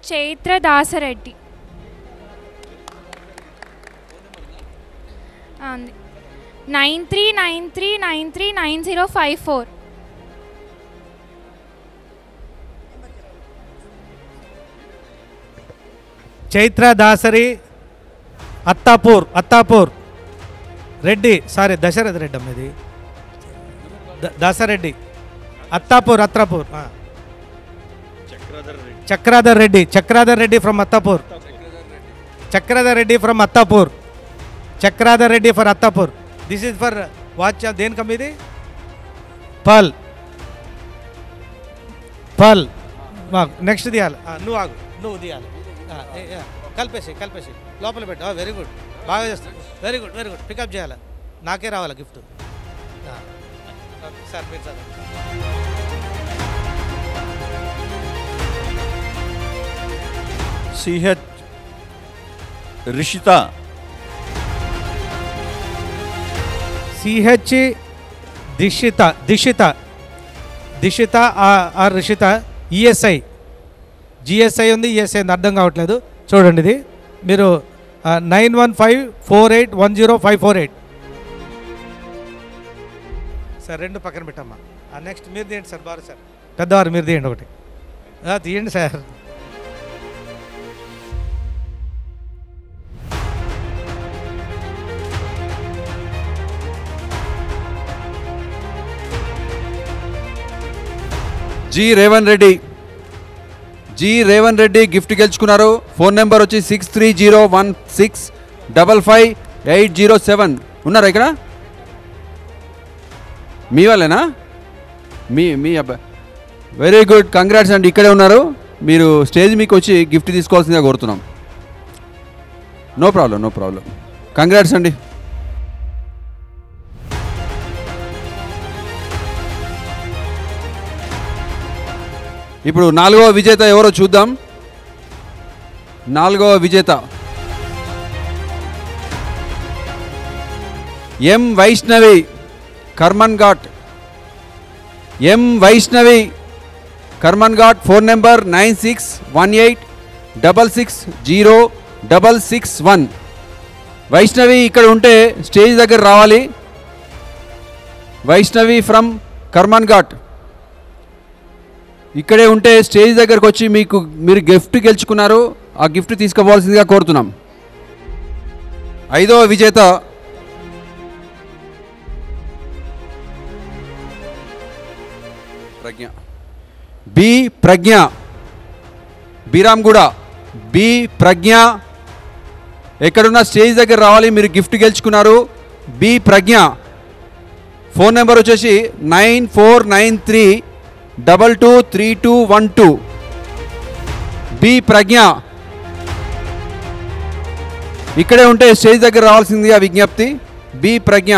Chaitra Dasareddy. 9393939054. Chaitra Dasari Attapur Reddy, sorry Dasharatha Reddy అమ్మ, ఇది Dasareddy Attapur. Chakradhar Reddy from Attapur. Chakradhar Reddy for Attapur. This is for watch. దేనికమ్మ ఇది? పల్. నెక్స్ట్ తీయాలి. నువ్వు తీయాలి. కలిపేసి లోపల పెట్టు. వెరీ గుడ్, బాగా చేస్తాను. వెరీ గుడ్ పికప్ చేయాలి. నాకే రావాలి గిఫ్ట్. సార్ మీరు చదవండి. CH Dishita or Rishita. ESI GSI ఉంది, ఈఎస్ఐ ఉంది, అర్థం కావట్లేదు. చూడండి ఇది మీరు 9154810548. సార్ రెండు పక్కన పెట్టమ్మా. నెక్స్ట్ మీరు తీయండి సార్. బారు సార్ పెద్దవారు మీరు తీయండి ఒకటి. తీయండి sir. G Revan Reddy gift గెలుచుకున్నారు. ఫోన్ నెంబర్ వచ్చి 6301655807. ఉన్నారా ఇక్కడ? మీ వాళ్ళేనా? మీ అబ్బాయి. వెరీ గుడ్, కంగ్రాట్స్ అండి. ఇక్కడే ఉన్నారు. మీరు స్టేజ్ మీకు వచ్చి గిఫ్ట్ తీసుకోవాల్సిందిగా కోరుతున్నాం. No problem. కంగ్రాట్స్ అండి. ఇప్పుడు 4వ విజేత ఎవరో చూద్దాం. 4వ విజేత M Vaishnavi Karmanghat. Phone number 9618660661. Vaishnavi ఇక్కడ ఉంటే స్టేజ్ దగ్గర రావాలి. వైష్ణవి ఫ్రమ్ కర్మన్ ఘాట్ ఇక్కడే ఉంటే స్టేజ్ దగ్గరకు వచ్చి మీరు గిఫ్ట్ గెలుచుకున్నారు. ఆ గిఫ్ట్ తీసుకోవాల్సిందిగా కోరుతున్నాం. 5వ విజేత ప్రజ్ఞ బీరామ్గూడ. ప్రజ్ఞ ఎక్కడున్న స్టేజ్ దగ్గర రావాలి. మీరు గిఫ్ట్ గెలుచుకున్నారు. ప్రజ్ఞ. ఫోన్ నెంబర్ వచ్చేసి 9493223212. ప్రజ్ఞ ఇక్కడే ఉంటే స్టేజ్ దగ్గర రావాల్సిందిగా విజ్ఞప్తి. ప్రజ్ఞ.